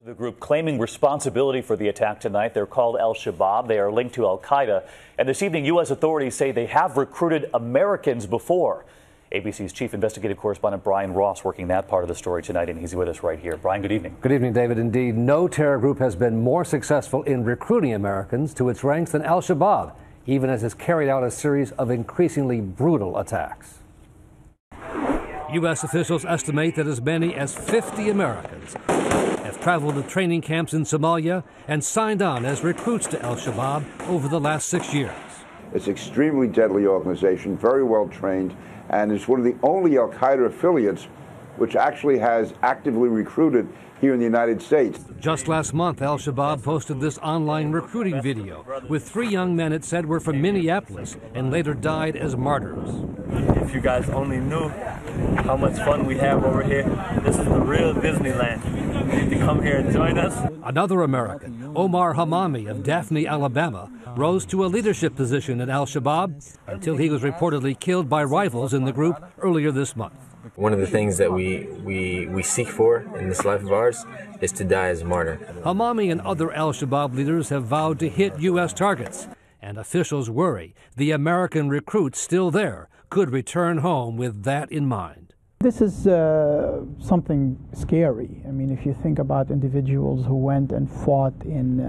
The group claiming responsibility for the attack tonight. They're called Shabab. They are linked to al-Qaeda. And this evening, U.S. authorities say they have recruited Americans before. ABC's chief investigative correspondent Brian Ross working that part of the story tonight, and he's with us right here. Brian, good evening. Good evening, David. Indeed, no terror group has been more successful in recruiting Americans to its ranks than al-Shabaab, even as it's carried out a series of increasingly brutal attacks. U.S. officials estimate that as many as 50 Americans have traveled to training camps in Somalia and signed on as recruits to al-Shabaab over the last 6 years. It's an extremely deadly organization, very well trained, and it's one of the only al-Qaeda affiliates which actually has actively recruited here in the United States. Just last month, al-Shabaab posted this online recruiting video with 3 young men it said were from Minneapolis and later died as martyrs. If you guys only knew how much fun we have over here, this is the real Disneyland. You need to come here and join us. Another American, Omar Hamami of Daphne, Alabama, rose to a leadership position at al-Shabaab until he was reportedly killed by rivals in the group earlier this month. One of the things that we seek for in this life of ours is to die as a martyr. Hamami and other al-Shabaab leaders have vowed to hit U.S. targets, and officials worry the American recruits still there could return home with that in mind. This is something scary. I mean, if you think about individuals who went and fought in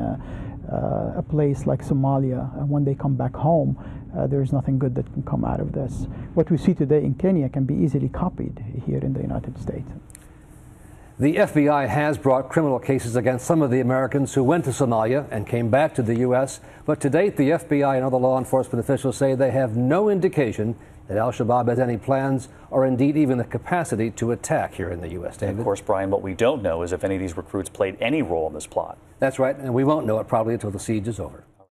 a place like Somalia, and when they come back home, there's nothing good that can come out of this. What we see today in Kenya can be easily copied here in the United States. The FBI has brought criminal cases against some of the Americans who went to Somalia and came back to the U.S., but to date, the FBI and other law enforcement officials say they have no indication that al-Shabaab has any plans or indeed even the capacity to attack here in the U.S. David? And of course, Brian, what we don't know is if any of these recruits played any role in this plot. That's right, and we won't know it probably until the siege is over.